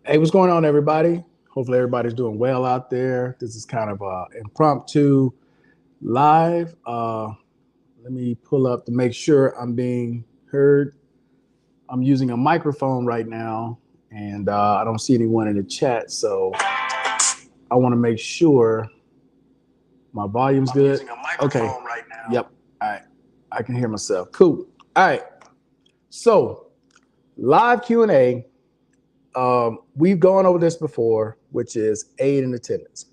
Hey, what's going on, everybody? Hopefully, everybody's doing well out there. This is kind of impromptu live. Let me pull up to make sure I'm being heard. I'm using a microphone right now, and I don't see anyone in the chat, so I want to make sure my volume's good. Using a microphone Okay. right now. Yep. All right. I can hear myself. Cool. All right. So, live Q&A. We've gone over this before, which is aid in attendance.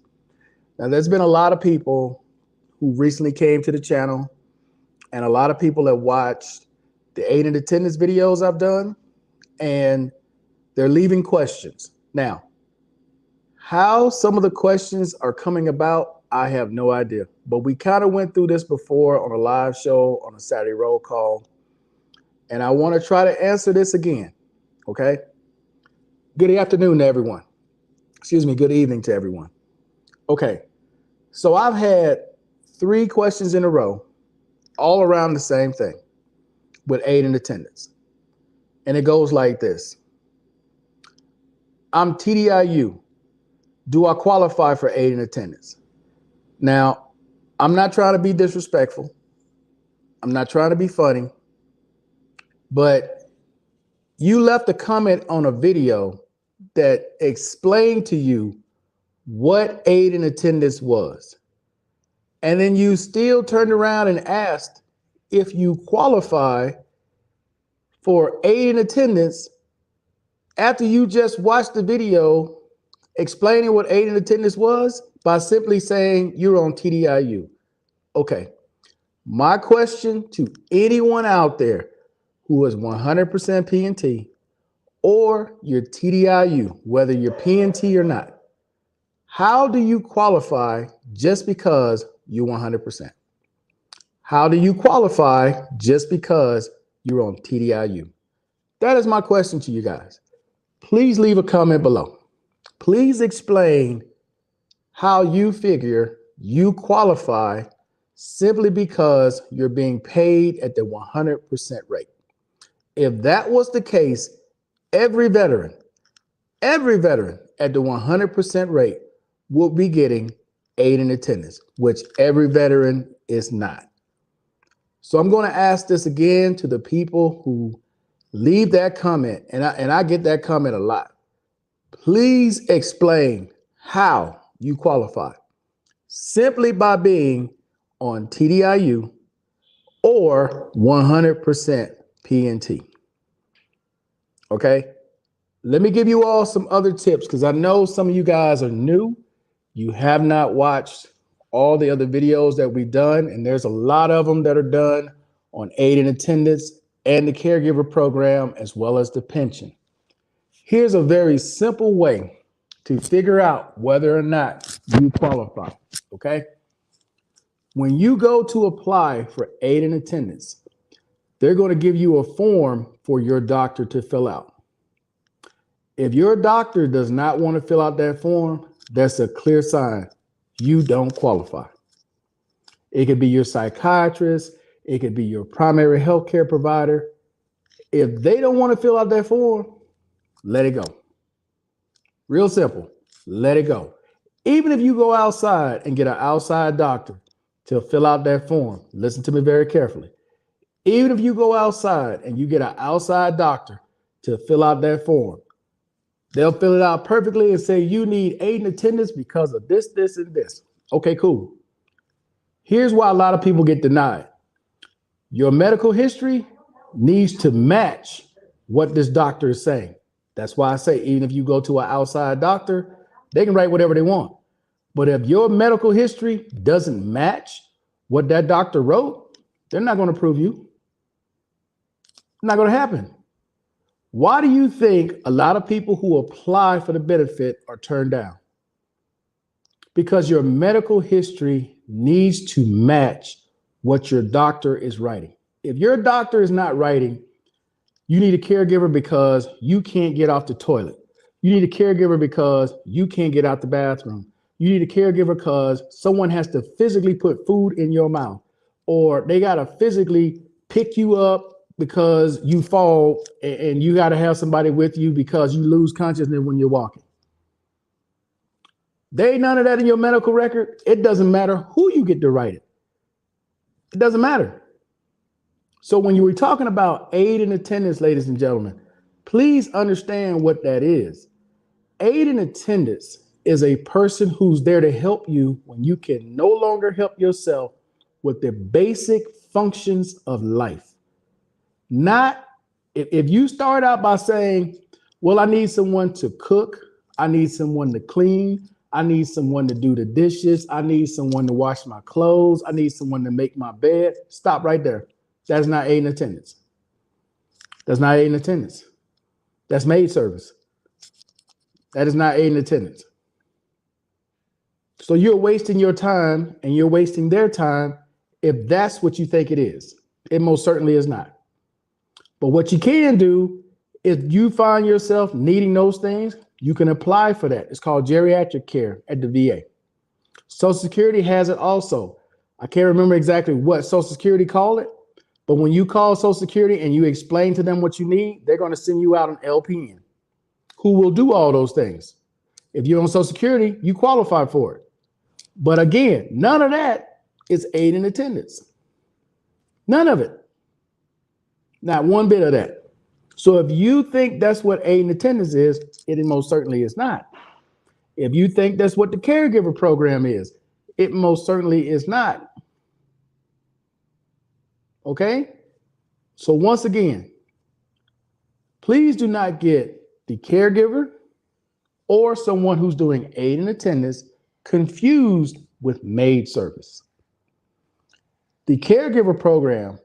Now, there's been a lot of people who recently came to the channel, and a lot of people have watched the aid in attendance videos I've done, and they're leaving questions. Now, how some of the questions are coming about, I have no idea. But we kind of went through this before on a live show on a Saturday roll call, and I want to try to answer this again, okay? Good afternoon to everyone. Excuse me, good evening to everyone. Okay, so I've had 3 questions in a row, all around the same thing with aid in attendance. And it goes like this. I'm TDIU. Do I qualify for aid in attendance? Now, I'm not trying to be disrespectful. I'm not trying to be funny. But you left a comment on a video that explained to you what aid in attendance was. And then you still turned around and asked if you qualify for aid in attendance after you just watched the video explaining what aid in attendance was by simply saying you're on TDIU. Okay, my question to anyone out there who is 100% P&T or you're TDIU, whether you're P&T or not, how do you qualify just because you're 100%? How do you qualify just because you're on TDIU? That is my question to you guys. Please leave a comment below. Please explain how you figure you qualify simply because you're being paid at the 100% rate. If that was the case, every veteran at the 100% rate will be getting aid in attendance, which every veteran is not. So I'm going to ask this again to the people who leave that comment, and I get that comment a lot. Please explain how you qualify simply by being on TDIU or 100% P&T. Okay? Let me give you all some other tips because I know some of you guys are new. You have not watched all the other videos that we've done, and there's a lot of them that are done on aid in attendance and the caregiver program, as well as the pension. Here's a very simple way to figure out whether or not you qualify, okay? When you go to apply for aid in attendance, they're going to give you a form for your doctor to fill out. If your doctor does not want to fill out that form, that's a clear sign you don't qualify. It could be your psychiatrist. It could be your primary health care provider. If they don't want to fill out that form, let it go. Real simple. Let it go. Even if you go outside and get an outside doctor to fill out that form, listen to me very carefully. Even if you go outside and you get an outside doctor to fill out that form, they'll fill it out perfectly and say you need aid in attendance because of this, this, and this. Okay, cool. Here's why a lot of people get denied. Your medical history needs to match what this doctor is saying. That's why I say even if you go to an outside doctor, they can write whatever they want. But if your medical history doesn't match what that doctor wrote, they're not going to approve you. Not going to happen. Why do you think a lot of people who apply for the benefit are turned down? Because your medical history needs to match what your doctor is writing. If your doctor is not writing, you need a caregiver because you can't get off the toilet. You need a caregiver because you can't get out the bathroom. You need a caregiver because someone has to physically put food in your mouth, or they got to physically pick you up, because you fall and you got to have somebody with you because you lose consciousness when you're walking. There ain't none of that in your medical record. It doesn't matter who you get to write it. It doesn't matter. So when you were talking about aid in attendance, ladies and gentlemen, please understand what that is. Aid in attendance is a person who's there to help you when you can no longer help yourself with the basic functions of life. Not if you start out by saying, well, I need someone to cook, I need someone to clean, I need someone to do the dishes, I need someone to wash my clothes, I need someone to make my bed. Stop right there. That's not aid in attendance. That's not aid in attendance. That's maid service. That is not aid in attendance. So you're wasting your time and you're wasting their time if that's what you think it is. It most certainly is not. But what you can do, if you find yourself needing those things, you can apply for that. It's called geriatric care at the VA. Social Security has it also. I can't remember exactly what Social Security called it, but when you call Social Security and you explain to them what you need, they're going to send you out an LPN who will do all those things. If you're on Social Security, you qualify for it. But again, none of that is aid in attendance. None of it. Not one bit of that. So if you think that's what aid in attendance is, it most certainly is not. If you think that's what the caregiver program is, it most certainly is not. Okay? So once again, please do not get the caregiver or someone who's doing aid in attendance confused with maid service. The caregiver program,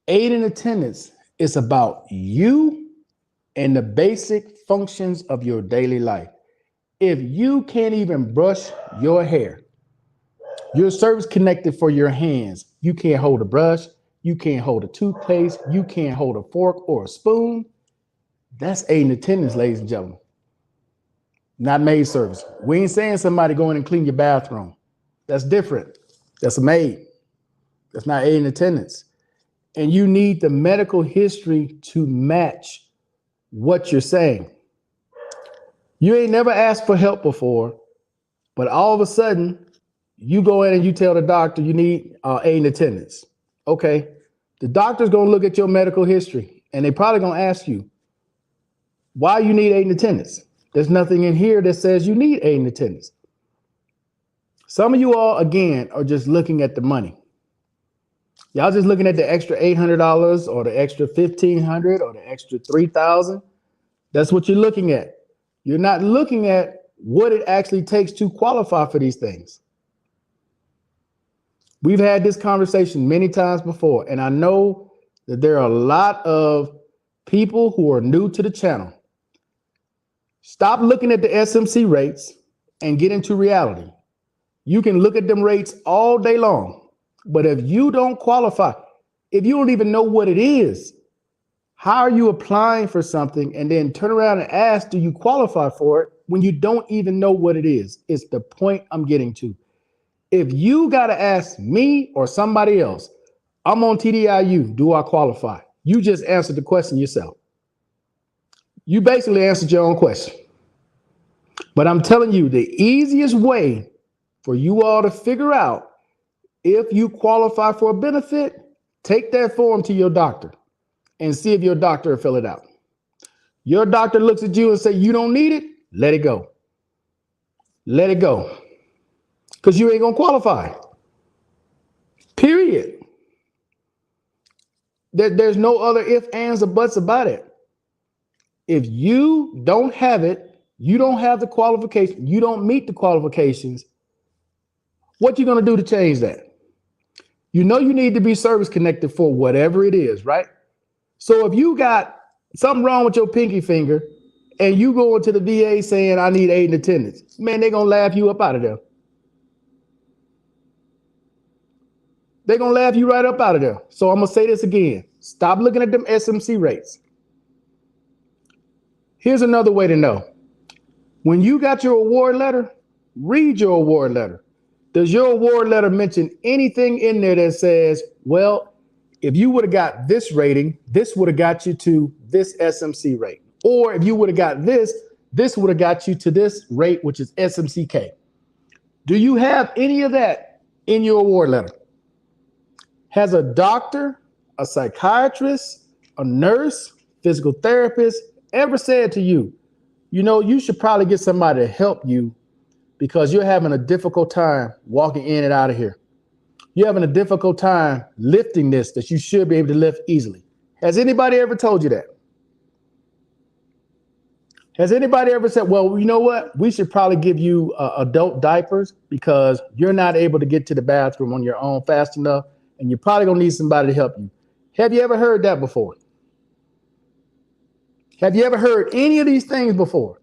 aid in attendance, is about you and the basic functions of your daily life. If you can't even brush your hair, your service connected for your hands, you can't hold a brush, you can't hold a toothpaste, you can't hold a fork or a spoon, that's aid in attendance, ladies and gentlemen. Not maid service. We ain't saying somebody go in and clean your bathroom. That's different. That's a maid. That's not aid in attendance. And you need the medical history to match what you're saying. You ain't never asked for help before, but all of a sudden, you go in and you tell the doctor you need aid in attendance. Okay, the doctor's gonna look at your medical history and they probably gonna ask you why you need aid in attendance. There's nothing in here that says you need aid in attendance. Some of you all, again, are just looking at the money. Y'all just looking at the extra $800 or the extra $1,500 or the extra $3,000. That's what you're looking at. You're not looking at what it actually takes to qualify for these things. We've had this conversation many times before, and I know that there are a lot of people who are new to the channel. Stop looking at the SMC rates and get into reality. You can look at them rates all day long, but if you don't qualify, if you don't even know what it is, how are you applying for something and then turn around and ask, do you qualify for it when you don't even know what it is? It's the point I'm getting to. If you got to ask me or somebody else, I'm on TDIU, do I qualify? You just answered the question yourself. You basically answered your own question. But I'm telling you, the easiest way for you all to figure out if you qualify for a benefit, take that form to your doctor and see if your doctor will fill it out. Your doctor looks at you and say, you don't need it, let it go. Let it go. Because you ain't going to qualify. Period. There's no other ifs, ands, or buts about it. If you don't have it, you don't have the qualification, you don't meet the qualifications, what you going to do to change that? You know you need to be service connected for whatever it is, right? So if you got something wrong with your pinky finger and you go into the VA saying, I need aid in attendance, man, they're going to laugh you up out of there. They're going to laugh you right up out of there. So I'm going to say this again. Stop looking at them SMC rates. Here's another way to know. When you got your award letter, read your award letter. Does your award letter mention anything in there that says, well, if you would have got this rating, this would have got you to this SMC rate. Or if you would have got this would have got you to this rate, which is SMCK. Do you have any of that in your award letter? Has a doctor, a psychiatrist, a nurse, physical therapist ever said to you, you know, you should probably get somebody to help you because you're having a difficult time walking in and out of here? You're having a difficult time lifting this that you should be able to lift easily. Has anybody ever told you that? Has anybody ever said, well, you know what? We should probably give you adult diapers because you're not able to get to the bathroom on your own fast enough, and you're probably going to need somebody to help you. Have you ever heard that before? Have you ever heard any of these things before?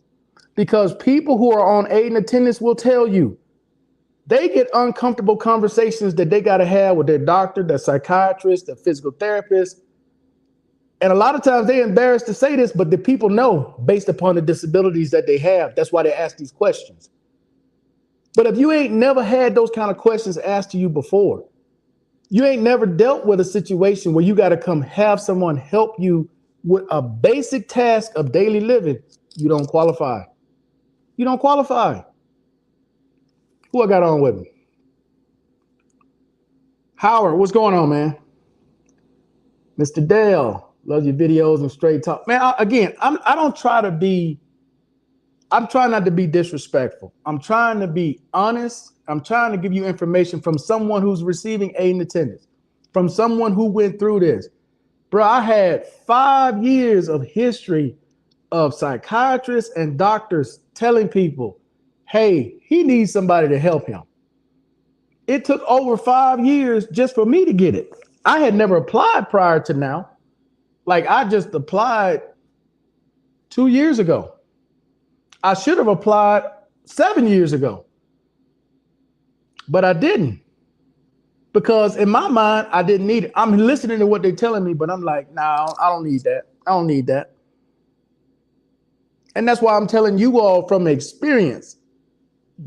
Because people who are on aid and attendance will tell you they get uncomfortable conversations that they got to have with their doctor, their psychiatrist, their physical therapist. And a lot of times they're embarrassed to say this, but the people know based upon the disabilities that they have. That's why they ask these questions. But if you ain't never had those kind of questions asked to you before, you ain't never dealt with a situation where you got to come have someone help you with a basic task of daily living, you don't qualify. You don't qualify. Who I got on with me? Howard, what's going on, man? Mr. Dale. Love your videos and straight talk. Man, I'm trying not to be disrespectful. I'm trying to be honest. I'm trying to give you information from someone who's receiving aid and attendance, from someone who went through this. Bro, I had 5 years of history of psychiatrists and doctors telling people, hey, he needs somebody to help him. It took over 5 years just for me to get it. I had never applied prior to now. Like, I just applied 2 years ago. I should have applied 7 years ago, but I didn't, because in my mind, I didn't need it. I'm listening to what they're telling me, but I'm like, no, I don't need that. I don't need that. And that's why I'm telling you all from experience.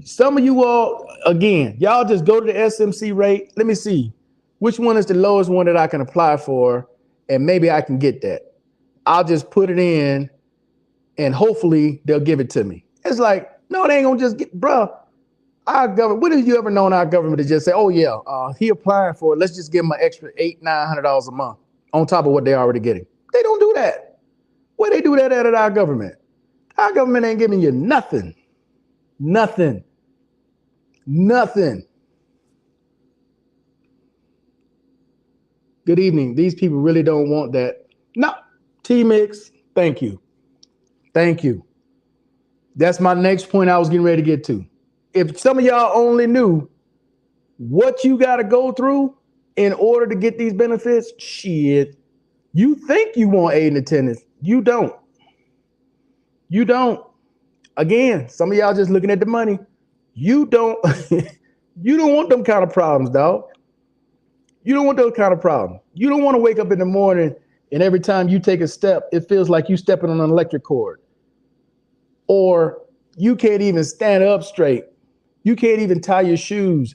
Some of you all, again, y'all just go to the SMC rate. Let me see which one is the lowest one that I can apply for, and maybe I can get that. I'll just put it in and hopefully they'll give it to me. It's like, no, they ain't gonna just get, bruh. Our government, when have you ever known our government to just say, oh yeah, he applying for it, let's just give him an extra $800-900 a month on top of what they're already getting? They don't do that. Where they do that at our government? Our government ain't giving you nothing. Nothing. Nothing. Good evening. These people really don't want that. No, T-Mix, thank you. Thank you. That's my next point I was getting ready to get to. If some of y'all only knew what you got to go through in order to get these benefits, shit, you think you want aid and attendance. You don't. You don't. Again, some of y'all just looking at the money. You don't, you don't want them kind of problems, dog. You don't want those kind of problems. You don't want to wake up in the morning and every time you take a step, it feels like you stepping on an electric cord. Or you can't even stand up straight. You can't even tie your shoes.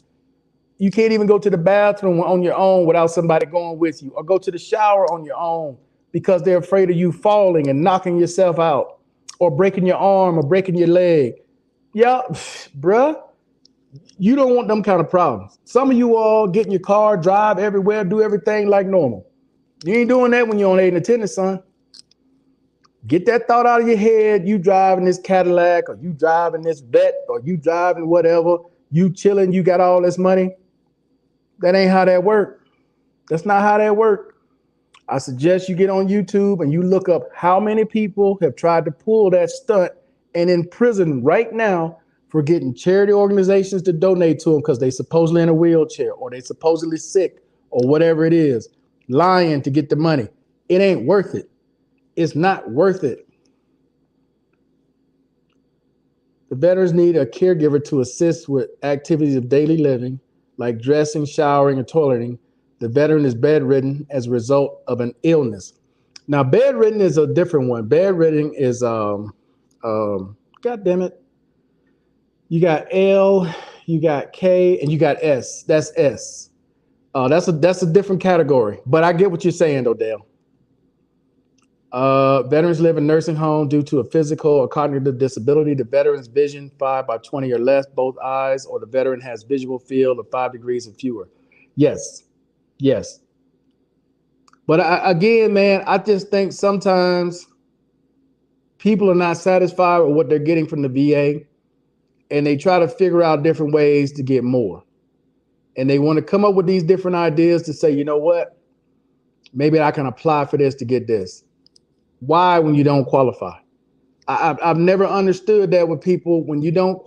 You can't even go to the bathroom on your own without somebody going with you, or go to the shower on your own because they're afraid of you falling and knocking yourself out, or breaking your arm or breaking your leg. Yeah, bruh, you don't want them kind of problems. Some of you all get in your car, drive everywhere, do everything like normal. You ain't doing that when you're on aid and attendance, son. Get that thought out of your head. You driving this Cadillac, or you driving this Vet, or you driving whatever, you chilling, you got all this money. That ain't how that work. That's not how that work. I suggest you get on YouTube and you look up how many people have tried to pull that stunt and in prison right now for getting charity organizations to donate to them because they supposedly in a wheelchair, or they supposedly sick, or whatever it is, lying to get the money. It ain't worth it. It's not worth it. The veterans need a caregiver to assist with activities of daily living, like dressing, showering, and toileting. The veteran is bedridden as a result of an illness. Now, bedridden is a different one. Bedridden is, God damn it. You got L, you got K, and you got S. That's S. That's a different category. But I get what you're saying, though, Dale. Veterans live in nursing home due to a physical or cognitive disability. The veteran's vision 5 by 20 or less, both eyes, or the veteran has visual field of 5 degrees and fewer. Yes, yes. But again, man, I just think sometimes people are not satisfied with what they're getting from the VA, and they try to figure out different ways to get more. And they want to come up with these different ideas to say, you know what, maybe I can apply for this to get this. Why when you don't qualify? I've never understood that with people when you don't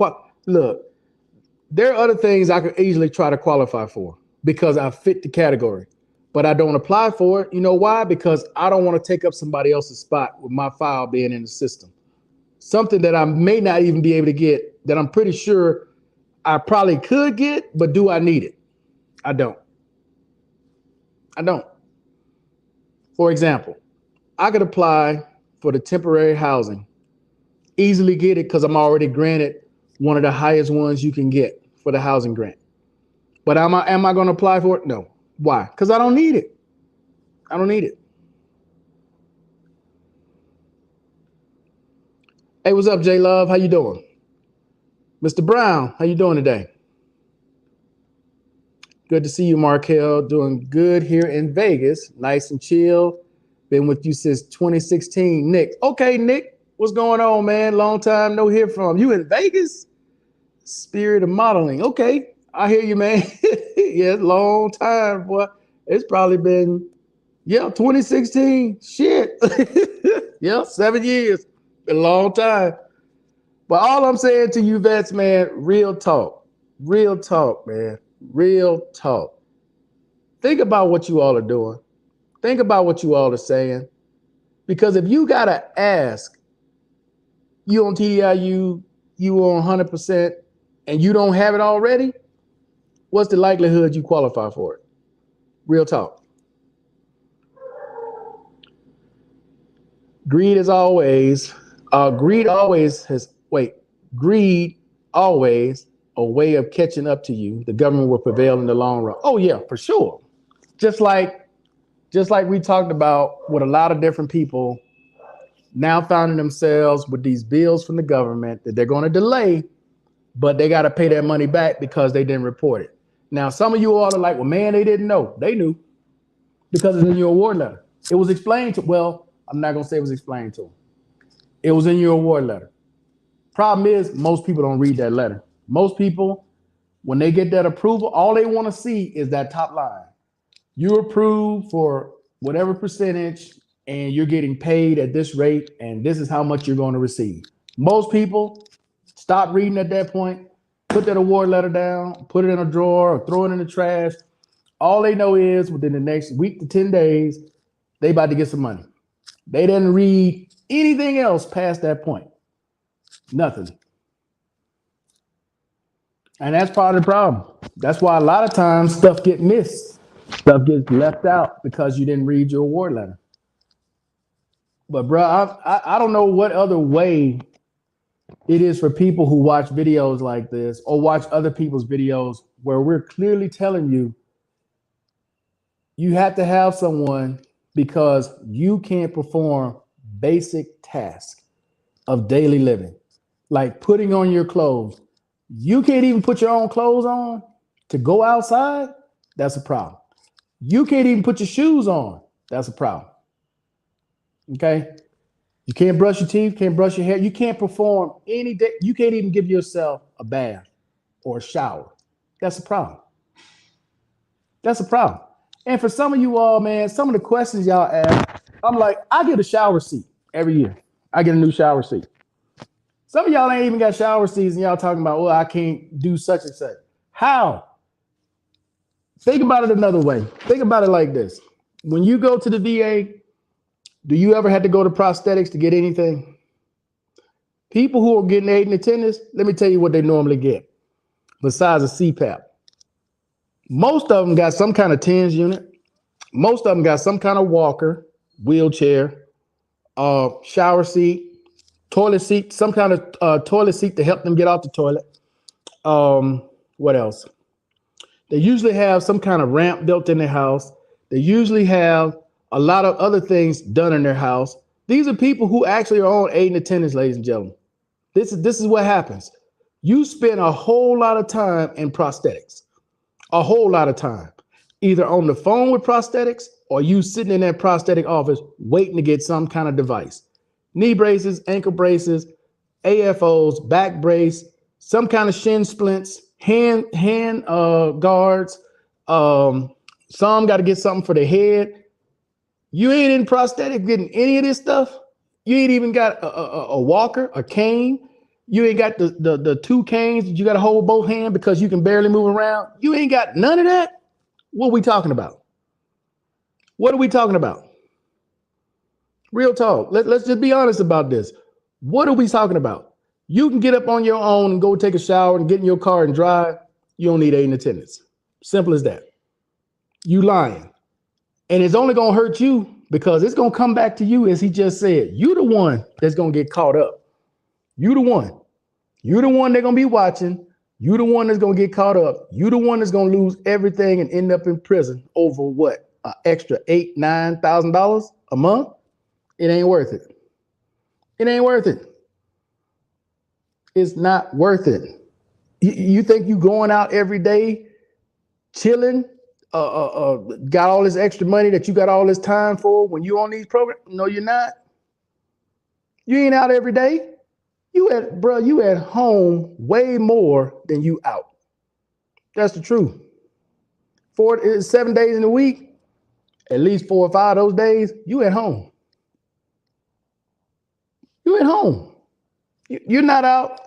look. There are other things I could easily try to qualify for because I fit the category, but I don't apply for it. You know why? Because I don't want to take up somebody else's spot with my file being in the system. Something that I may not even be able to get that I'm pretty sure I probably could get, but do I need it? I don't. I don't. For example, I could apply for the temporary housing, easily get it because I'm already granted one of the highest ones you can get for the housing grant. But am I going to apply for it? No. Why? Because I don't need it. I don't need it. Hey, what's up, J Love? How you doing? Mr. Brown, how you doing today? Good to see you, Markel. Doing good here in Vegas. Nice and chill. Been with you since 2016. Nick. Okay, Nick. What's going on, man? Long time no hear from. You in Vegas? Spirit of modeling. Okay. I hear you, man. Yeah, long time, boy. It's probably been, 2016. Shit. Yeah, 7 years. A long time. But all I'm saying to you vets, man, real talk. Real talk, man. Real talk. Think about what you all are doing. Think about what you all are saying. Because if you got to ask, you on TDIU, you on 100%, and you don't have it already, what's the likelihood you qualify for it? Real talk. Greed is always, greed always a way of catching up to you. The government will prevail in the long run. Oh yeah, for sure. Just like we talked about with a lot of different people now finding themselves with these bills from the government that they're going to delay, but they got to pay that money back because they didn't report it. Now, some of you all are like, well, man, they didn't know. They knew because it's in your award letter. It was explained to, well, I'm not going to say it was explained to them. It was in your award letter. Problem is, most people don't read that letter. Most people, when they get that approval, all they want to see is that top line. You approve for whatever percentage and you're getting paid at this rate and this is how much you're going to receive. Most people stop reading at that point, put that award letter down, put it in a drawer or throw it in the trash. All they know is within the next week to 10 days, they about to get some money. They didn't read anything else past that point. Nothing. And that's part of the problem. That's why a lot of times stuff gets missed. Stuff gets left out because you didn't read your award letter. But bro, I don't know what other way it is for people who watch videos like this or watch other people's videos where we're clearly telling you you have to have someone because you can't perform basic tasks of daily living, like putting on your clothes. You can't even put your own clothes on to go outside. That's a problem. You can't even put your shoes on. That's a problem. Okay. You can't brush your teeth, can't brush your hair. You can't perform any day. You can't even give yourself a bath or a shower. That's a problem. That's a problem. And for some of you all, man, some of the questions y'all ask, I'm like, I get a shower seat every year. I get a new shower seat. Some of y'all ain't even got shower seats and y'all talking about, well, I can't do such and such. How? Think about it another way. Think about it like this. When you go to the VA, do you ever have to go to prosthetics to get anything? People who are getting aid and attendance, let me tell you what they normally get besides a CPAP. Most of them got some kind of TENS unit. Most of them got some kind of walker, wheelchair, shower seat, toilet seat, some kind of toilet seat to help them get off the toilet. What else? They usually have some kind of ramp built in their house. They usually have a lot of other things done in their house. These are people who actually are on aid and attendance, ladies and gentlemen. This is what happens. You spend a whole lot of time in prosthetics, a whole lot of time, either on the phone with prosthetics or you sitting in that prosthetic office waiting to get some kind of device. Knee braces, ankle braces, AFOs, back brace, some kind of shin splints, hand guards. Some got to get something for the head. You ain't in prosthetic getting any of this stuff. You ain't even got a walker, a cane. You ain't got the two canes that you got to hold both hands because you can barely move around. You ain't got none of that. What are we talking about? What are we talking about? Real talk. Let's just be honest about this. What are we talking about? You can get up on your own and go take a shower and get in your car and drive. You don't need aid and attendance. Simple as that. You lying. And it's only going to hurt you because it's going to come back to you, as he just said. You the one that's going to get caught up. You the one. You the one they're going to be watching. You the one that's going to get caught up. You the one that's going to lose everything and end up in prison over what? An extra $8,000, $9,000 a month? It ain't worth it. It ain't worth it. It's not worth it. You think you going out every day, chilling, got all this extra money that you got all this time for when you on these programs? No, you're not. You ain't out every day. You at home way more than you out. That's the truth. 7 days in a week, at least 4 or 5 of those days, you at home. You at home. You're not out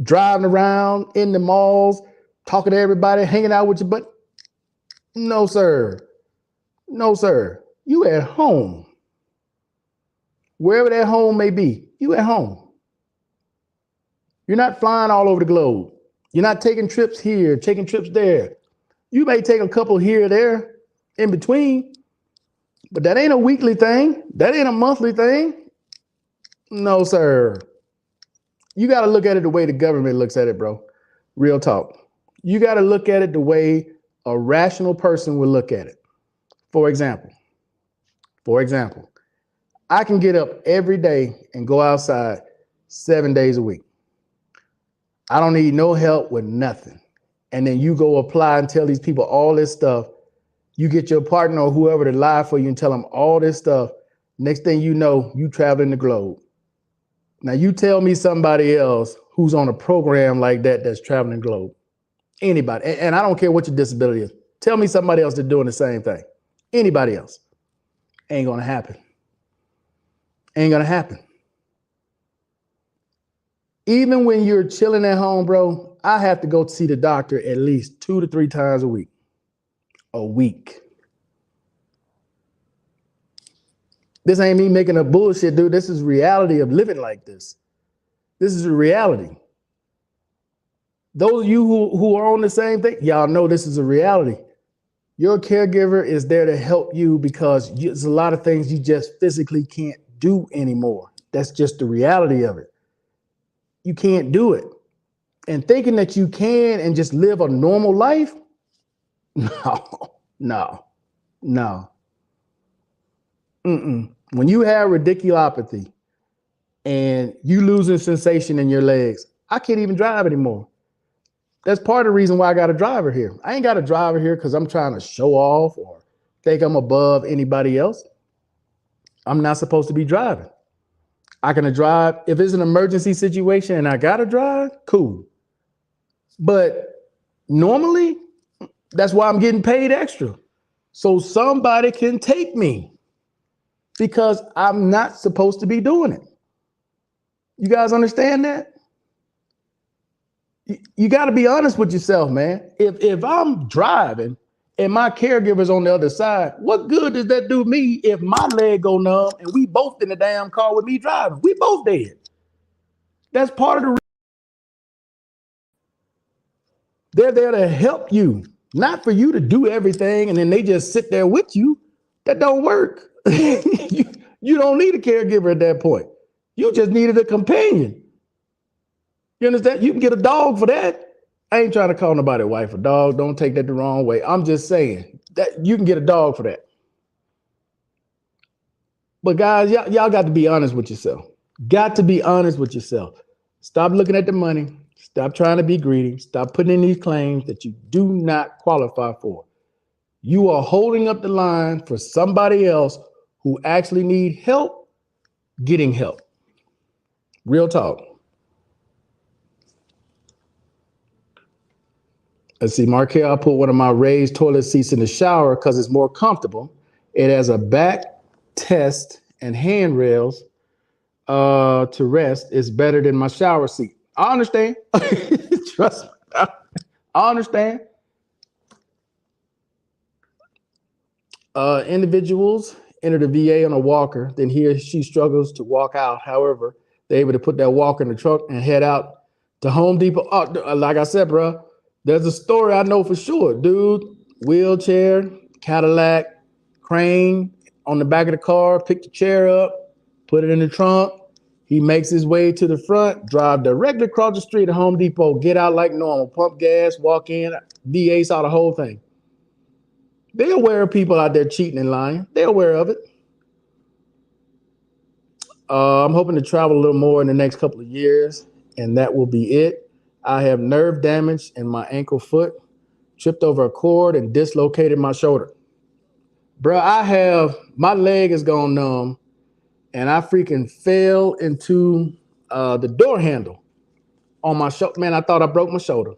driving around in the malls, talking to everybody, hanging out with you, but no, sir. No, sir. You at home. Wherever that home may be, you at home. You're not flying all over the globe. You're not taking trips here, taking trips there. You may take a couple here or there in between, but that ain't a weekly thing. That ain't a monthly thing. No, sir. You got to look at it the way the government looks at it, bro. Real talk. You got to look at it the way a rational person would look at it. For example, I can get up every day and go outside 7 days a week. I don't need no help with nothing. And then you go apply and tell these people all this stuff. You get your partner or whoever to lie for you and tell them all this stuff. Next thing you know, you traveling the globe. Now you tell me somebody else who's on a program like that that's traveling the globe. Anybody. And I don't care what your disability is. Tell me somebody else that's doing the same thing. Anybody else. Ain't going to happen. Ain't going to happen. Even when you're chilling at home, bro, I have to go see the doctor at least 2 to 3 times a week. A week. This ain't me making a bullshit, dude. This is reality of living like this. This is a reality. Those of you who are on the same thing, y'all know this is a reality. Your caregiver is there to help you because there's a lot of things you just physically can't do anymore. That's just the reality of it. You can't do it. And thinking that you can and just live a normal life? No. When you have radiculopathy and you losing sensation in your legs, I can't even drive anymore. That's part of the reason why I got a driver here. I ain't got a driver here because I'm trying to show off or think I'm above anybody else. I'm not supposed to be driving. I can drive. If it's an emergency situation and I got to drive, cool. But normally, that's why I'm getting paid extra. So somebody can take me because I'm not supposed to be doing it. You guys understand that? You got to be honest with yourself, man. If I'm driving and my caregiver's on the other side, what good does that do me if my leg go numb and we both in the damn car with me driving? We both dead. That's part of the reason. They're there to help you, not for you to do everything and then they just sit there with you. That don't work. You don't need a caregiver at that point. You just needed a companion. You understand? You can get a dog for that. I ain't trying to call nobody wife or dog. Don't take that the wrong way. I'm just saying that you can get a dog for that. But guys, y'all got to be honest with yourself. Got to be honest with yourself. Stop looking at the money. Stop trying to be greedy. Stop putting in these claims that you do not qualify for. You are holding up the line for somebody else who actually need help getting help. Real talk. Let's see, Markel, I put one of my raised toilet seats in the shower because it's more comfortable. It has a back test and handrails to rest. It's better than my shower seat. I understand. Trust me. I understand. Individuals enter the VA on a walker, then he or she struggles to walk out. However, they're able to put that walker in the truck and head out to Home Depot. Oh, like I said, bro, there's a story I know for sure. Dude, wheelchair, Cadillac, crane on the back of the car, pick the chair up, put it in the trunk. He makes his way to the front, drive directly across the street to Home Depot, get out like normal, pump gas, walk in, VA saw the whole thing. They're aware of people out there cheating and lying. They're aware of it. I'm hoping to travel a little more in the next couple of years, and that will be it. I have nerve damage in my ankle foot, tripped over a cord, and dislocated my shoulder. Bro, my leg is gone numb, and I freaking fell into the door handle on my shoulder. Man, I thought I broke my shoulder.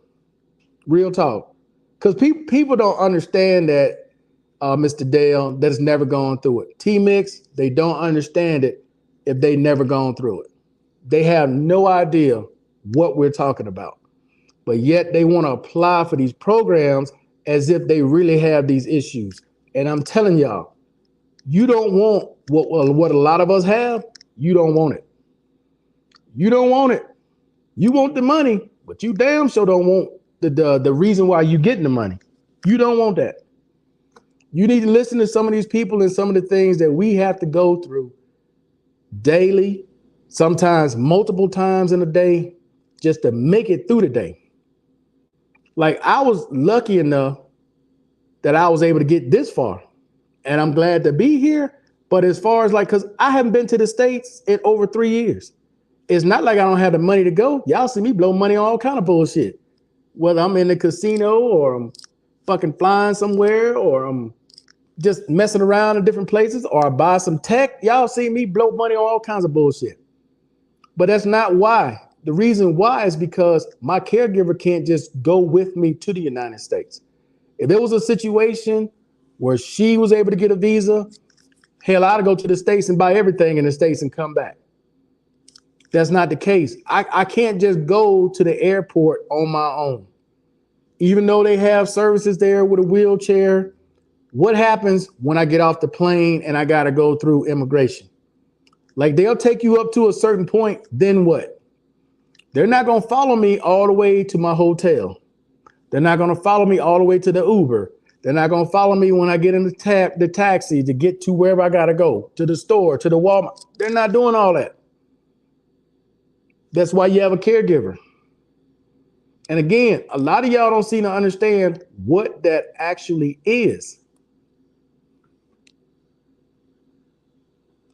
Real talk. Because people don't understand that, Mr. Dale, that has never gone through it. T-Mix, they don't understand it if they never gone through it. They have no idea what we're talking about. But yet they want to apply for these programs as if they really have these issues. And I'm telling y'all, you don't want what a lot of us have. You don't want it. You don't want it. You want the money, but you damn sure don't want the reason why you're getting the money. You don't want that. You need to listen to some of these people and some of the things that we have to go through daily, sometimes multiple times in a day, just to make it through the day. Like, I was lucky enough that I was able to get this far, and I'm glad to be here. But as far as because I haven't been to the States in over 3 years. It's not like I don't have the money to go. Y'all see me blow money on all kind of bullshit. Whether I'm in the casino or I'm fucking flying somewhere or I'm just messing around in different places or I buy some tech. Y'all see me blow money on all kinds of bullshit. But that's not why. The reason why is because my caregiver can't just go with me to the United States. If there was a situation where she was able to get a visa, hell, I'd go to the States and buy everything in the States and come back. That's not the case. I can't just go to the airport on my own. Even though they have services there with a wheelchair, what happens when I get off the plane and I got to go through immigration? Like, they'll take you up to a certain point, then what? They're not going to follow me all the way to my hotel. They're not going to follow me all the way to the Uber. They're not going to follow me when I get in the taxi to get to wherever I got to go, to the store, to the Walmart. They're not doing all that. That's why you have a caregiver. And again, a lot of y'all don't seem to understand what that actually is.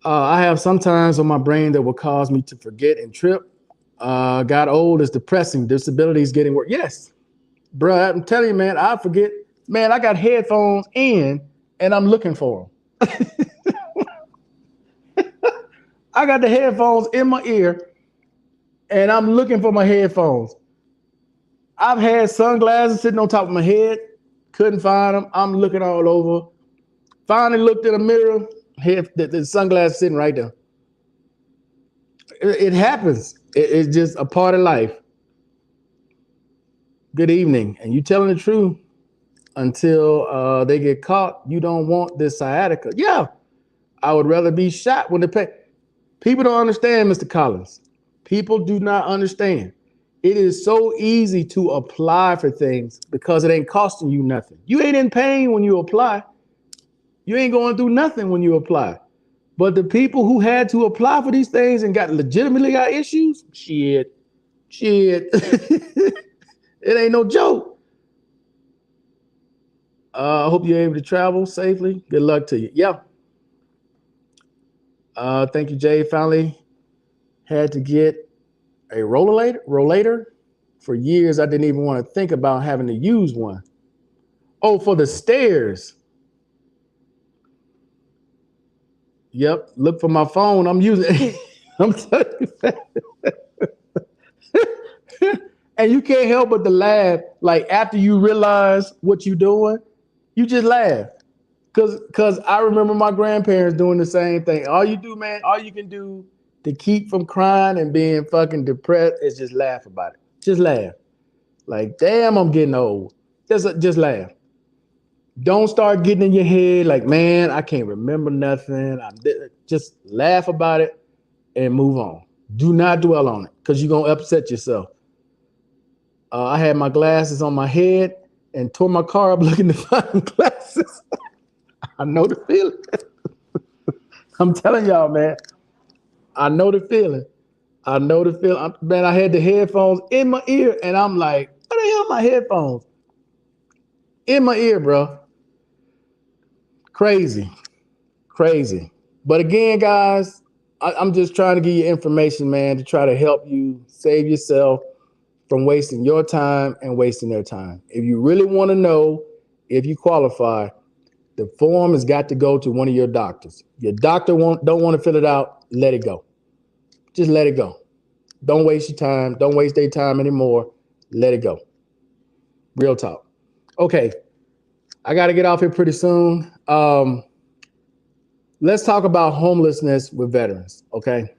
I have sometimes on my brain that will cause me to forget and trip. Got old, it's depressing. Disability is getting worse. Yes, bro, I'm telling you, man, I forget. Man, I got headphones in and I'm looking for them. I got the headphones in my ear and I'm looking for my headphones. I've had sunglasses sitting on top of my head, couldn't find them. I'm looking all over. Finally looked in the mirror, the sunglasses sitting right there. It happens. It's just a part of life. Good evening. And you telling the truth until they get caught. You don't want this sciatica. Yeah, I would rather be shot when the pay. People don't understand, Mr. Collins. People do not understand. It is so easy to apply for things because it ain't costing you nothing. You ain't in pain when you apply. You ain't going through nothing when you apply. But the people who had to apply for these things and legitimately got issues, shit. It ain't no joke. I hope you're able to travel safely. Good luck to you. Yeah. Thank you, Jay. Finally had to get a rollator. For years, I didn't even want to think about having to use one. Oh, for the stairs. Yep. Look for my phone. I'm using it. I'm telling you. And you can't help but to laugh. Like after you realize what you're doing, you just laugh. Cause I remember my grandparents doing the same thing. All you do, man, all you can do to keep from crying and being fucking depressed is just laugh about it. Just laugh. Like, damn, I'm getting old. Just laugh. Don't start getting in your head like, man, I can't remember nothing. Just laugh about it and move on. Do not dwell on it because you're gonna upset yourself. I had my glasses on my head and tore my car up looking to find glasses. I know the feeling. I'm telling y'all, man. I know the feeling. I know the feeling. Man, I had the headphones in my ear, and I'm like, what the hell are my headphones? In my ear, bro. Crazy. Crazy. But again, guys, I'm just trying to give you information, man, to try to help you save yourself from wasting your time and wasting their time. If you really want to know if you qualify, the form has got to go to one of your doctors. Your doctor don't want to fill it out, let it go. Just let it go. Don't waste your time. Don't waste their time anymore. Let it go. Real talk. Okay, I got to get off here pretty soon. Let's talk about homelessness with veterans, okay?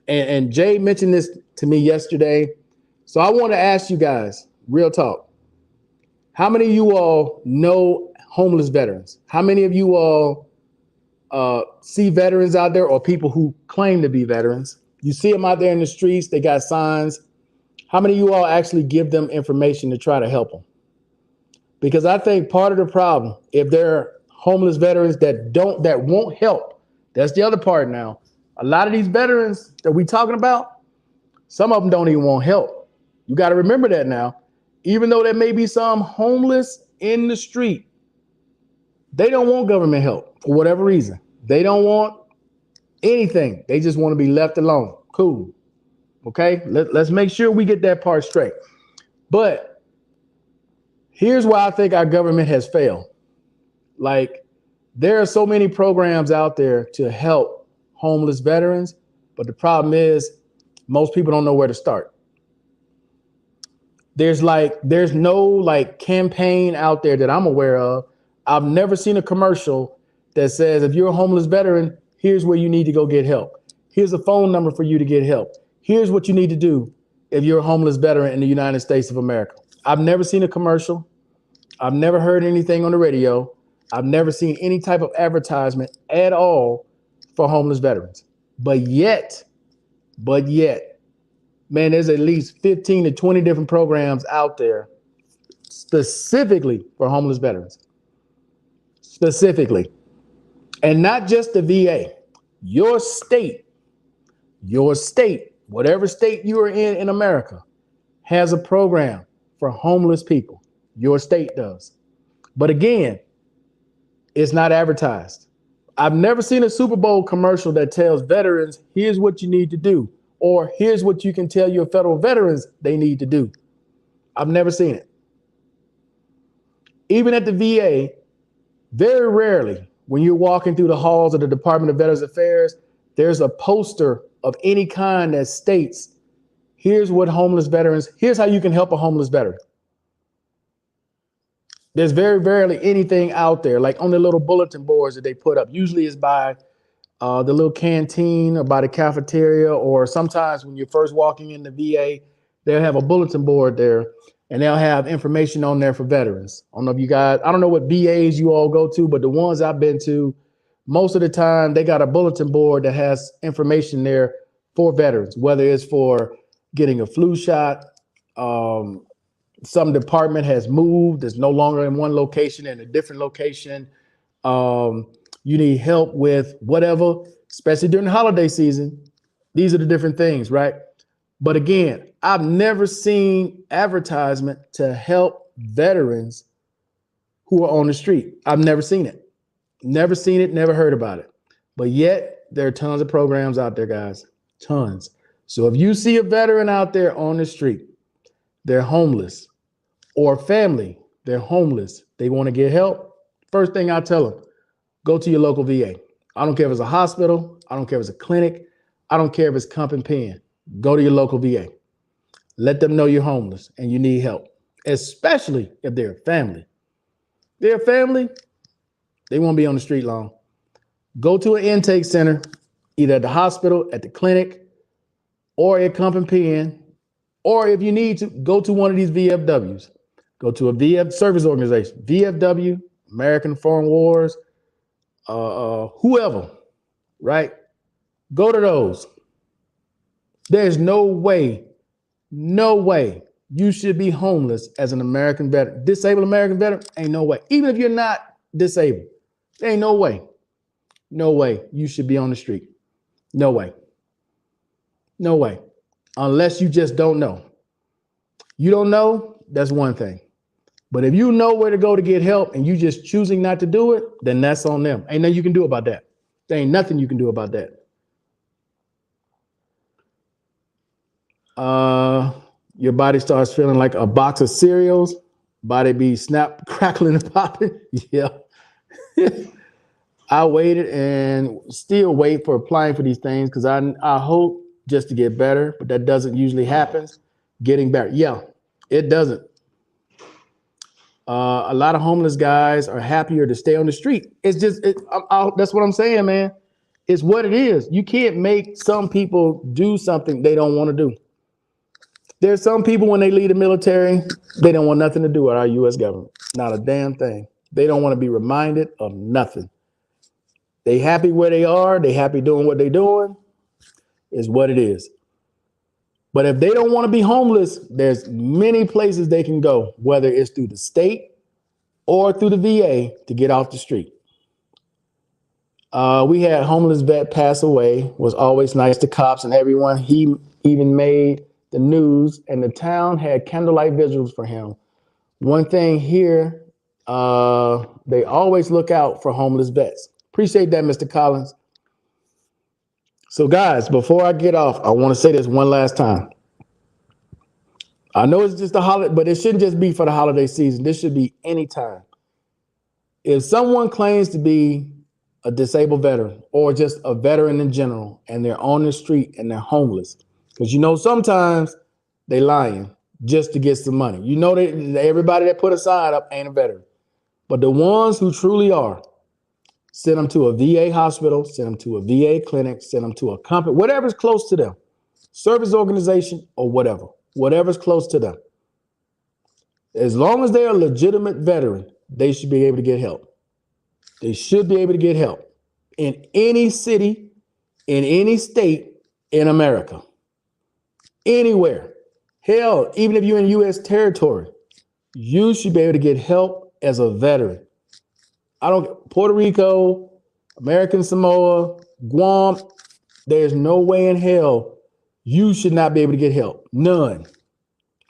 And Jay mentioned this to me yesterday. So I want to ask you guys, real talk. How many of you all know homeless veterans? How many of you all see veterans out there or people who claim to be veterans? You see them out there in the streets, they got signs. How many of you all actually give them information to try to help them? Because I think part of the problem, if there are homeless veterans that won't help, that's the other part now. A lot of these veterans that we talking about, some of them don't even want help. You got to remember that now. Even though there may be some homeless in the street, they don't want government help for whatever reason. They don't want anything. They just want to be left alone. Cool. Okay, let's make sure we get that part straight. But here's why I think our government has failed. Like, there are so many programs out there to help homeless veterans, but the problem is most people don't know where to start. There's no like campaign out there that I'm aware of. I've never seen a commercial that says if you're a homeless veteran, here's where you need to go get help. Here's a phone number for you to get help. Here's what you need to do if you're a homeless veteran in the United States of America. I've never seen a commercial. I've never heard anything on the radio. I've never seen any type of advertisement at all for homeless veterans. But yet, man, there's at least 15 to 20 different programs out there specifically for homeless veterans. Specifically. And not just the VA. Your state, whatever state you are in America, has a program for homeless people. Your state does. But again, it's not advertised. I've never seen a Super Bowl commercial that tells veterans, here's what you need to do, or here's what you can tell your federal veterans they need to do. I've never seen it. Even at the VA, very rarely, when you're walking through the halls of the Department of Veterans Affairs, there's a poster of any kind that states, here's how you can help a homeless veteran. There's very rarely anything out there, like on the little bulletin boards that they put up. Usually it's by the little canteen or by the cafeteria, or sometimes when you're first walking in the VA, they'll have a bulletin board there and they'll have information on there for veterans. I don't know what VAs you all go to, but the ones I've been to, most of the time they got a bulletin board that has information there for veterans, whether it's for getting a flu shot, some department has moved, it's no longer in one location, in a different location. You need help with whatever, especially during the holiday season. These are the different things, right? But again, I've never seen advertisement to help veterans who are on the street. I've never seen it. Never seen it, never heard about it. But yet, there are tons of programs out there, guys. Tons. So if you see a veteran out there on the street, they're homeless, or family, they're homeless, they want to get help, first thing I tell them, go to your local VA. I don't care if it's a hospital, I don't care if it's a clinic, I don't care if it's Comp and Pen. Go to your local VA. Let them know you're homeless and you need help, especially if they're a family. They're a family, they won't be on the street long. Go to an intake center, either at the hospital, at the clinic, or at Comp and Pen, or if you need to, go to one of these VFWs. Go to a VF service organization, VFW, American Foreign Wars, whoever, right? Go to those. There's no way you should be homeless as an American veteran. Disabled American veteran, ain't no way. Even if you're not disabled, there ain't no way. No way you should be on the street. No way. No way. Unless you just don't know. You don't know, that's one thing. But if you know where to go to get help and you just choosing not to do it, then that's on them. Ain't nothing you can do about that. There ain't nothing you can do about that. Your body starts feeling like a box of cereals. Body be snap, crackling, and popping. Yeah. I waited and still wait for applying for these things because I hope just to get better, but that doesn't usually happen. Getting better. Yeah, it doesn't. A lot of homeless guys are happier to stay on the street. It's just, that's what I'm saying, man. It's what it is. You can't make some people do something they don't want to do. There's some people when they leave the military, they don't want nothing to do with our U.S. government. Not a damn thing. They don't want to be reminded of nothing. They happy where they are. They happy doing what they're doing. Is what it is. But if they don't want to be homeless, there's many places they can go, whether it's through the state or through the VA to get off the street. We had a homeless vet pass away, was always nice to cops and everyone. He even made the news and the town had candlelight vigils for him. One thing here, they always look out for homeless vets. Appreciate that, Mr. Collins. So guys, before I get off, I want to say this one last time. I know it's just a holiday, but it shouldn't just be for the holiday season. This should be any time. If someone claims to be a disabled veteran or just a veteran in general, and they're on the street and they're homeless, because you know sometimes they lying just to get some money. You know that everybody that put a sign up ain't a veteran. But the ones who truly are, send them to a VA hospital, send them to a VA clinic, send them to a company, whatever's close to them, service organization or whatever's close to them. As long as they're a legitimate veteran, they should be able to get help. They should be able to get help in any city, in any state in America, anywhere. Hell, even if you're in U.S. territory, you should be able to get help as a veteran. Puerto Rico, American Samoa, Guam, there's no way in hell you should not be able to get help. None.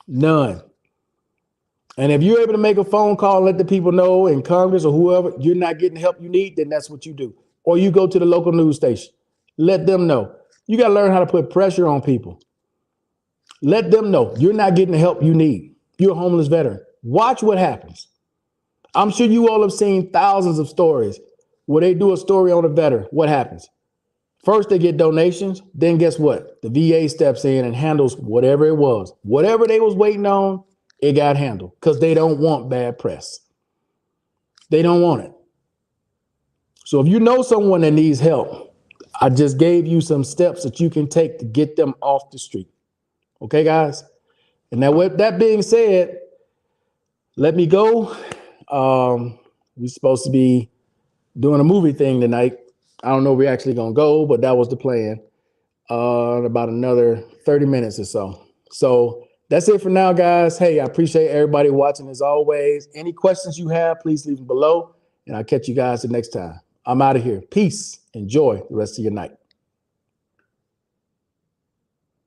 And if you're able to make a phone call and let the people know in Congress or whoever you're not getting the help you need, then that's what you do. Or you go to the local news station. Let them know. You got to learn how to put pressure on people. Let them know you're not getting the help you need. You're a homeless veteran. Watch what happens. I'm sure you all have seen thousands of stories where they do a story on a veteran. What happens? First, they get donations. Then guess what? The VA steps in and handles whatever it was. Whatever they was waiting on, it got handled because they don't want bad press. They don't want it. So if you know someone that needs help, I just gave you some steps that you can take to get them off the street. Okay, guys? And now with that being said, let me go. We're supposed to be doing a movie thing tonight. I don't know if we're actually going to go, but that was the plan. About another 30 minutes or so. So that's it for now, guys. Hey, I appreciate everybody watching as always. Any questions you have, please leave them below, and I'll catch you guys the next time. I'm out of here. Peace. Enjoy the rest of your night.